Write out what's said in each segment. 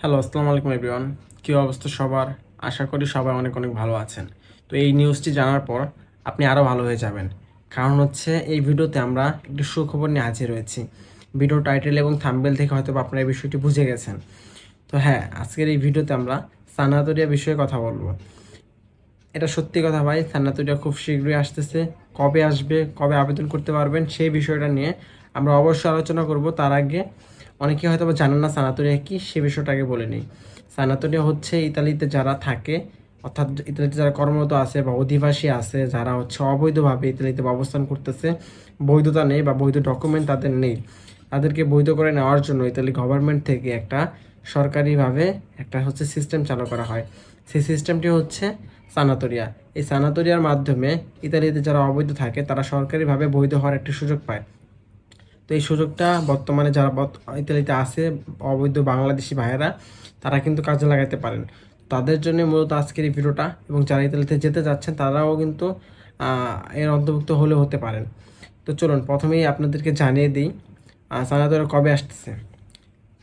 Hello, আসসালামু আলাইকুম everyone. কী অবস্থা সবার? আশা করি সবাই অনেক অনেক ভালো আছেন। তো এই নিউজটি জানার পর আপনি আরও ভালো হয়ে যাবেন। কারণ হচ্ছে এই ভিডিওতে আমরা একটি সুখবর নিয়ে হাজির হয়েছি। ভিডিও টাইটেল এবং থাম্বনেল থেকে হয়তো আপনারা এই বিষয়টি বুঝে গেছেন। তো হ্যাঁ, আজকের এই ভিডিওতে আমরা সানাতোরিয়া বিষয়ে কথা বলবো। এটা সত্যি কথা ভাই, সানাতোরিয়া খুব শীঘ্রই আসতেছে। কবে আসবে, কবে আবেদন করতে পারবেন সেই বিষয়টা নিয়ে আমরা অবশ্যই আলোচনা করব। তার আগে অনেকে হয়তো জানেন না সানাতোরিয়া কি, সে বিষয়টা আগে বলে নিই। সানাতোরিয়া হচ্ছে ইতালিতে যারা থাকে, অর্থাৎ ইতালিতে যারা কর্মরত আছে বা অধিবাসী আছে, যারা হচ্ছে অবৈধভাবে ইতালিতে অবস্থান করতেছে, বৈধতা নেই বা বৈধ ডকুমেন্ট তাদের নেই, তাদেরকে বৈধ করে নেওয়ার জন্য ইতালি গভর্নমেন্ট থেকে একটা সরকারিভাবে একটা হচ্ছে সিস্টেম চালু করা হয়। সেই সিস্টেমটি হচ্ছে সানাতোরিয়া। এই সানাতোরিয়ার মাধ্যমে ইতালিতে যারা অবৈধ থাকে তারা সরকারিভাবে বৈধ হওয়ার একটি সুযোগ পায়। তো এই সুযোগটা বর্তমানে যারা ইতালিতে আছে অবৈধ বাংলাদেশি ভাইয়েরা, তারা কিন্তু কাজে লাগাতে পারেন। তাদের জন্য মূলত আজকের এই ভিডিওটা। এবং যারা ইতালিতে যেতে যাচ্ছেন তারাও কিন্তু এর অন্তর্ভুক্ত হলে হতে পারেন। তো চলুন প্রথমেই আপনাদেরকে জানিয়ে দিই সানাতোরিয়া কবে আসতেছে।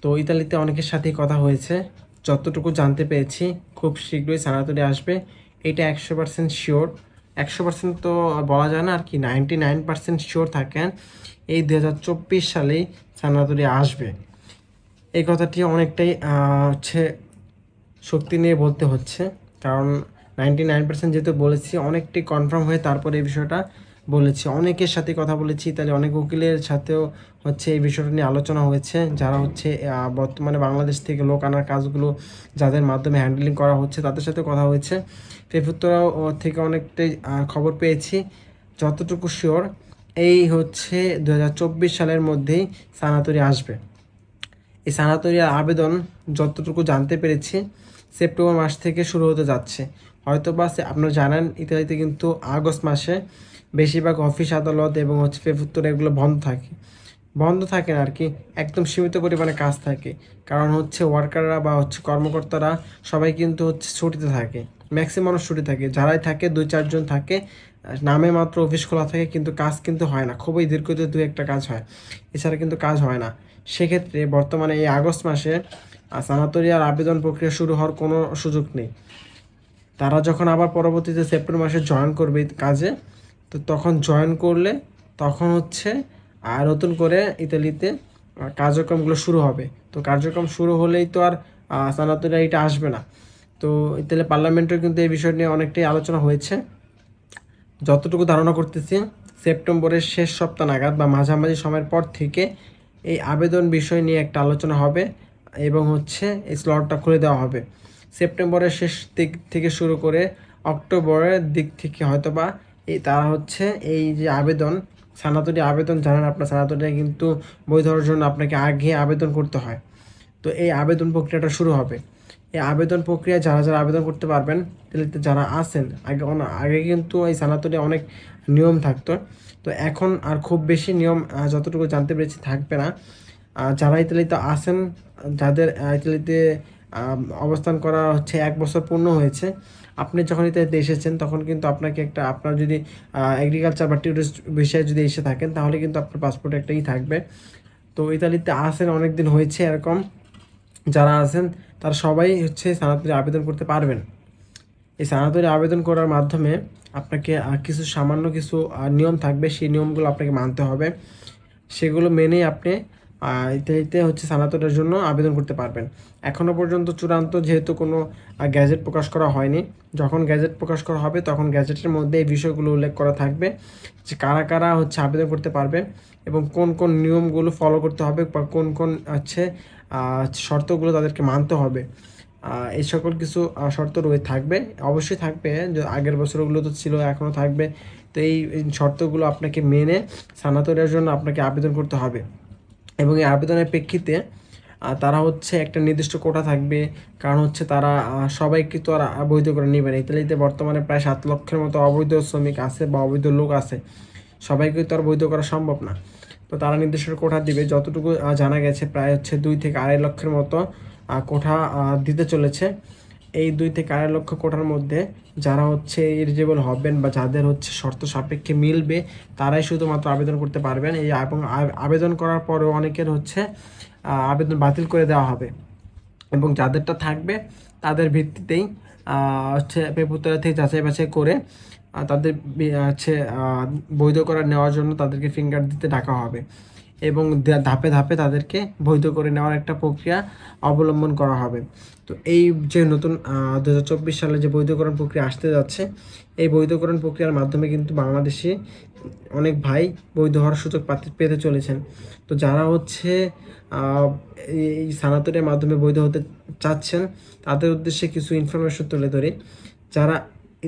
তো ইতালিতে অনেকের সাথেই কথা হয়েছে, যতটুকু জানতে পেরেছি খুব শীঘ্রই সানাতোরিয়া আসবে। এটা 100% শিওর। 100% তো বলা যায় না আর কি, 99% শিওর থাকেন এই 2024 সালেই সানাতোরিয়া আসবে। এই কথাটি অনেকটাই হচ্ছে শক্তি নিয়ে বলতে হচ্ছে, কারণ 99% যেহেতু বলেছি, অনেকটাই কনফার্ম হয়ে তারপরে এই বিষয়টা বলেছি। অনেকের সাথে কথা বলেছি, তাহলে অনেক উকিলের সাথেও হচ্ছে এই বিষয়টা নিয়ে আলোচনা হয়েছে, যারা হচ্ছে বর্তমানে বাংলাদেশ থেকে লোক আনার কাজগুলো যাদের মাধ্যমে হ্যান্ডেলিং করা হচ্ছে তাদের সাথে কথা হয়েছে। ফেফুত্তরাও থেকে অনেকটাই খবর পেয়েছি। যতটুকু শিওর এই হচ্ছে 2024 সালের মধ্যেই সানাতোরিয়া আসবে। এই সানাতোরিয়ার আবেদন যতটুকু জানতে পেরেছি সেপ্টেম্বর মাস থেকে শুরু হতে যাচ্ছে। হয়তো বা আপনারা জানেন ইতালিতে কিন্তু আগস্ট মাসে বেশিরভাগ অফিস আদালত এবং হচ্ছে প্রেফেক্টর এগুলো বন্ধ থাকে না আর কি, একদম সীমিত পরিমাণে কাজ থাকে। কারণ হচ্ছে ওয়ার্কাররা বা হচ্ছে কর্মকর্তারা সবাই কিন্তু হচ্ছে ছুটিতে থাকে, ম্যাক্সিমাম মানুষ ছুটি থাকে, যারাই থাকে 2-4 জন থাকে, নামে মাত্র অফিস খোলা থাকে, কিন্তু কাজ কিন্তু হয় না, খুবই দীর্ঘত 2-1টা কাজ হয়, এছাড়া কিন্তু কাজ হয় না। সেক্ষেত্রে বর্তমানে এই আগস্ট মাসে সানাতোরিয়ার আবেদন প্রক্রিয়া শুরু হওয়ার কোনো সুযোগ নেই। তারা যখন আবার পরবর্তীতে সেপ্টেম্বর মাসে জয়েন করবে কাজে, তো তখন জয়েন করলে তখন হচ্ছে নতুন করে ইতালিতে কার্যক্রমগুলো শুরু হবে। তো কার্যক্রম শুরু হলেই তো আর সানাতোরিয়া এটা আসবে না। তো ইতালি পার্লামেন্টেও কিন্তু এই বিষয় নিয়ে অনেকটাই আলোচনা হয়েছে। যতটুকু ধারণা করতেছি সেপ্টেম্বরের শেষ সপ্তাহ নাগাদ বা মাঝামাঝি সময়ের পর থেকে এই আবেদন বিষয় নিয়ে একটা আলোচনা হবে এবং হচ্ছে এই স্লটটা খুলে দেওয়া হবে। সেপ্টেম্বরের শেষ দিক থেকে শুরু করে অক্টোবরের দিক থেকে হয়তোবা তারা হচ্ছে এই যে আবেদন, সানাতোরিয়া আবেদন জানেন আপনার, সানাতোরিয়া কিন্তু বই ধরার জন্য আপনাকে আগে আবেদন করতে হয়। তো এই আবেদন প্রক্রিয়াটা শুরু হবে। এই আবেদন প্রক্রিয়া যারা যারা আবেদন করতে পারবেন, দিল্লিতে যারা আছেন, আগে কিন্তু এই সানাতোরিয়া অনেক নিয়ম থাকতো। তো এখন আর খুব বেশি নিয়ম যতটুকু জানতে পেরেছি থাকবে না। যারা ইতালিতে আছেন, যাদের ইতালিতে অবস্থান করা হচ্ছে 1 বছর পূর্ণ হয়েছে, আপনি যখন ইতালিতে এসেছেন তখন কিন্তু আপনাকে একটা, আপনার যদি এগ্রিকালচার বা ট্যুরিস্ট বিষয়ে যদি এসে থাকেন তাহলে কিন্তু আপনার পাসপোর্ট একটাই থাকবে। তো ইতালিতে আছেন অনেক দিন হয়েছে এরকম যারা আছেন, তারা সবাই হচ্ছে সানাতোরিয়া আবেদন করতে পারবেন। এই সানাতোরিয়া আবেদন করার মাধ্যমে আপনাকে কিছু সামান্য কিছু নিয়ম থাকবে, সেই নিয়মগুলো আপনাকে মানতে হবে। সেগুলো মেনেই আপনি ইত্যাদিতে হচ্ছে সানাতোরিয়ার জন্য আবেদন করতে পারবেন। এখনও পর্যন্ত চূড়ান্ত যেহেতু কোনো গ্যাজেট প্রকাশ করা হয়নি, যখন গ্যাজেট প্রকাশ করা হবে তখন গ্যাজেটের মধ্যে এই বিষয়গুলো উল্লেখ করা থাকবে যে কারা কারা হচ্ছে আবেদন করতে পারবে এবং কোন কোন নিয়মগুলো ফলো করতে হবে বা কোন কোন হচ্ছে শর্তগুলো তাদেরকে মানতে হবে। এই সকল কিছু শর্ত থাকবে, অবশ্যই থাকবে, যে আগের বছরগুলো তো ছিল এখনও থাকবে। তো এই শর্তগুলো আপনাকে মেনে সানাতোরিয়ার জন্য আপনাকে আবেদন করতে হবে এবং এই আবেদনের প্রেক্ষিতে তারা হচ্ছে একটা নির্দিষ্ট কোটা থাকবে। কারণ হচ্ছে তারা সবাইকে তো আর বৈধ করে নেবে না। ইতালিতে বর্তমানে প্রায় 7 লক্ষের মতো অবৈধ শ্রমিক আছে বা অবৈধ লোক আছে, সবাইকে তো আর বৈধ করা সম্ভব না। তো তারা নির্দিষ্ট কোঠা দিবে, যতটুকু জানা গেছে প্রায় হচ্ছে 2 থেকে 2.5 লক্ষের মতো কোঠা দিতে চলেছে। এই 2 থেকে 2.5 লক্ষ কোঠার মধ্যে যারা হচ্ছে এলিজিবল হবেন বা যাদের হচ্ছে শর্ত সাপেক্ষে মিলবে তারাই শুধুমাত্র আবেদন করতে পারবেন। এবং আবেদন করার পরেও অনেকের হচ্ছে আবেদন বাতিল করে দেওয়া হবে। এবং যাদেরটা থাকবে তাদের ভিত্তিতেই হচ্ছে পেপুতরা থেকে যাচাই বাছাই করে তাদের হচ্ছে বৈধ করা নেওয়ার জন্য তাদেরকে ফিঙ্গার দিতে ডাকা হবে এবং ধাপে ধাপে তাদেরকে বৈধ করে নেওয়ার একটা প্রক্রিয়া অবলম্বন করা হবে। তো এই যে নতুন 2024 সালে যে বৈধকরণ প্রক্রিয়া আসতে যাচ্ছে, এই বৈধকরণ প্রক্রিয়ার মাধ্যমে কিন্তু বাংলাদেশে অনেক ভাই বৈধ হওয়ার সুযোগ পেতে চলেছেন। তো যারা হচ্ছে এই সানাতনের মাধ্যমে বৈধ হতে চাচ্ছেন তাদের উদ্দেশ্যে কিছু ইনফরমেশন তুলে ধরে। যারা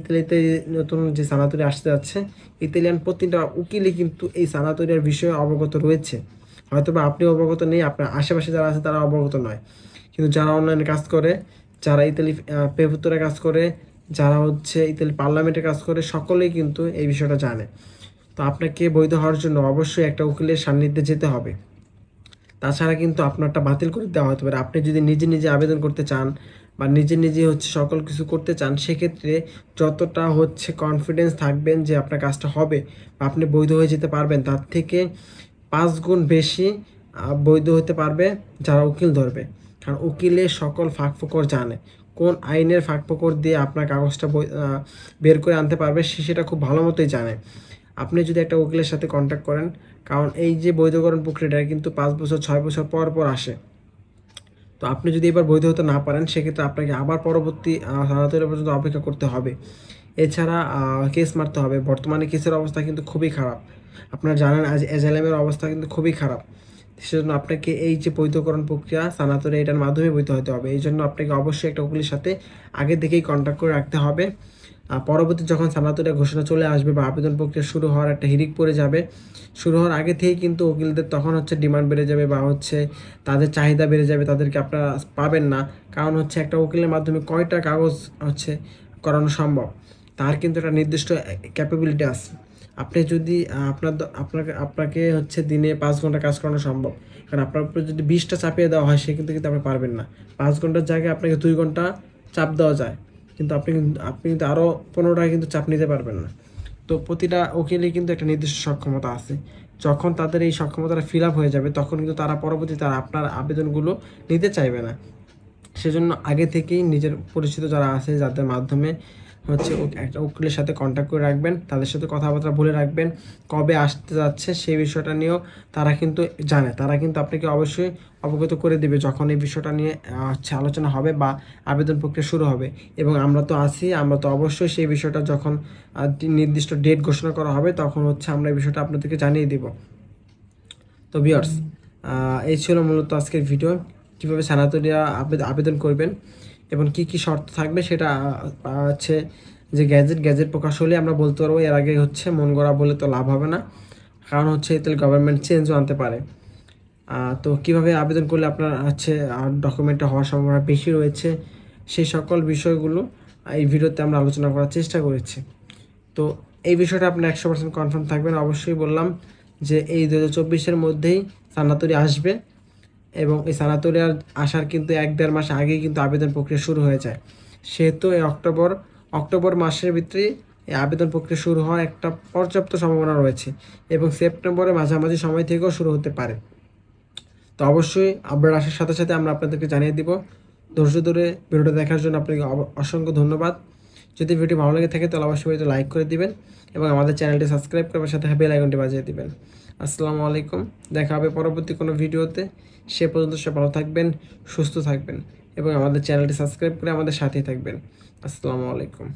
ইতালিতে নতুন যে সানাতরি আসতে যাচ্ছে, ইতালিয়ান প্রতিটা উকিলই কিন্তু এই সানাতরিয়ার বিষয়ে অবগত রয়েছে। হয়তো বা আপনি অবগত নেই, আপনার আশেপাশে যারা আছে তারা অবগত নয়, কিন্তু যারা অনলাইনে কাজ করে, যারা ইতালি পেপুতরে কাজ করে, যারা হচ্ছে ইতালি পার্লামেন্টে কাজ করে, সকলেই কিন্তু এই বিষয়টা জানে। তো আপনাকে বৈধ হওয়ার জন্য অবশ্যই একটা উকিলের সান্নিধ্যে যেতে হবে। তাছাড়া কিন্তু আপনারটা বাতিল করে দেওয়া হতে পারে। আপনি যদি নিজে নিজে আবেদন করতে চান বা নিজে নিজে হচ্ছে সকল কিছু করতে চান, সেক্ষেত্রে যতটা হচ্ছে কনফিডেন্স থাকবেন যে আপনার কাজটা হবে বা আপনি বৈধ হয়ে যেতে পারবেন, তার থেকে 5 গুণ বেশি বৈধ হতে পারবে যারা উকিল ধরবে। কারণ উকিলের সকল ফাঁকফোকর জানে, কোন আইনের ফাঁকফোকর দিয়ে আপনার কাগজটা বের করে আনতে পারবে সে সেটা খুব ভালো মতোই জানে। আপনি যদি একটা উকিলের সাথে কন্ট্যাক্ট করেন, কারণ এই যে বৈধকরণ প্রক্রিয়াটা কিন্তু 5 বছর 6 বছর পর পর আসে। তো আপনি যদি এবার বৈধ হতে না পারেন, সেক্ষেত্রে আপনাকে আবার পরবর্তী সানাতনের পর্যন্ত অপেক্ষা করতে হবে। এছাড়া কেস মারতে হবে। বর্তমানে কেসের অবস্থা কিন্তু খুবই খারাপ। আপনারা জানেন আজ এজেলেমের অবস্থা কিন্তু খুবই খারাপ। সেজন্য আপনাকে এই যে বৈধকরণ প্রক্রিয়া সানাতরে এটার মাধ্যমে বৈধ হতে হবে। এই জন্য আপনাকে অবশ্যই একটা উকিলের সাথে আগে থেকেই কন্ট্যাক্ট করে রাখতে হবে। পরবর্তী যখন সানাতরে ঘোষণা চলে আসবে বা আবেদন প্রক্রিয়া শুরু হওয়ার একটা হিড়িক পড়ে যাবে, শুরু হওয়ার আগে থেকেই কিন্তু উকিলদের তখন হচ্ছে ডিমান্ড বেড়ে যাবে বা হচ্ছে তাদের চাহিদা বেড়ে যাবে, তাদেরকে আপনারা পাবেন না। কারণ হচ্ছে একটা উকিলের মাধ্যমে কয়টা কাগজ হচ্ছে করানো সম্ভব, তার কিন্তু একটা নির্দিষ্ট ক্যাপাবিলিটি আছে। আপনি যদি আপনাকে হচ্ছে দিনে 5 ঘন্টা কাজ করানো সম্ভব, কারণ আপনার উপরে যদি 20টা চাপিয়ে দেওয়া হয় সে কিন্তু আপনি পারবেন না। 5 ঘন্টার জায়গায় আপনাকে 2 ঘন্টা চাপ দেওয়া যায়, কিন্তু আপনি কিন্তু আরও 15টা কিন্তু চাপ নিতে পারবেন না। তো প্রতিটা উকিলই কিন্তু একটা নির্দিষ্ট সক্ষমতা আছে। যখন তাদের এই সক্ষমতাটা ফিল আপ হয়ে যাবে, তখন কিন্তু তারা পরবর্তীতে আপনার আবেদনগুলো নিতে চাইবে না। সেজন্য আগে থেকেই নিজের পরিচিত যারা আছে, যাদের মাধ্যমে হচ্ছে একটা উকিলের সাথে কন্ট্যাক্ট করে রাখবেন, তাদের সাথে কথাবার্তা বলে রাখবেন কবে আসতে যাচ্ছে সেই বিষয়টা নিয়েও তারা কিন্তু জানে। তারা কিন্তু আপনাকে অবশ্যই অবগত করে দেবে যখন এই বিষয়টা নিয়ে হচ্ছে আলোচনা হবে বা আবেদন প্রক্রিয়া শুরু হবে। এবং আমরা তো আছি, আমরা তো অবশ্যই সেই বিষয়টা যখন নির্দিষ্ট ডেট ঘোষণা করা হবে তখন হচ্ছে আমরা এই বিষয়টা আপনাদেরকে জানিয়ে দিব। তো ভিউয়ার্স, এই ছিল মূলত আজকের ভিডিও। কীভাবে সানাতরিয়া আবেদন করবেন এবং কি কি শর্ত থাকবে সেটা হচ্ছে যে গ্যাজেট প্রকাশ হলে আমরা বলতে পারবো। এর আগে হচ্ছে মন গড়া বলে তো লাভ হবে না, কারণ হচ্ছে এতে গভর্নমেন্ট চেঞ্জও আনতে পারে। তো কিভাবে আবেদন করলে আপনার হচ্ছে ডকুমেন্টটা হওয়ার সম্ভাবনা বেশি রয়েছে, সেই সকল বিষয়গুলো এই ভিডিওতে আমরা আলোচনা করার চেষ্টা করেছি। তো এই বিষয়টা আপনি 100% কনফার্ম থাকবেন। অবশ্যই বললাম যে এই 2024-এর মধ্যেই সানাতরি আসবে এবং এই সানাতরি আসার কিন্তু 1-1.5 মাস আগেই কিন্তু আবেদন প্রক্রিয়া শুরু হয়ে যায়। সেহেতু এই অক্টোবর মাসের ভিতরে এই আবেদন প্রক্রিয়া শুরু হওয়ার একটা পর্যাপ্ত সম্ভাবনা রয়েছে এবং সেপ্টেম্বরের মাঝামাঝি সময় থেকেও শুরু হতে পারে। তো অবশ্যই আপডেট আসার সাথে সাথে আমরা আপনাদেরকে জানিয়ে দিব। ধৈর্য ধরে ভিডিওটা দেখার জন্য আপনাকে অসংখ্য ধন্যবাদ। যদি ভিডিও ভালো লাগে থাকে তাহলে অবশ্যই ভিডিওটা লাইক করে দিবেন এবং আমাদের চ্যানেলটি সাবস্ক্রাইব করার সাথে বেল আইকনটি বাজিয়ে দিবেন। আসসালামু আলাইকুম, দেখা হবে পরবর্তী কোনো ভিডিওতে। সে পর্যন্ত সে ভালো থাকবেন, সুস্থ থাকবেন এবং আমাদের চ্যানেলটি সাবস্ক্রাইব করে আমাদের সাথেই থাকবেন। আসসালামু আলাইকুম।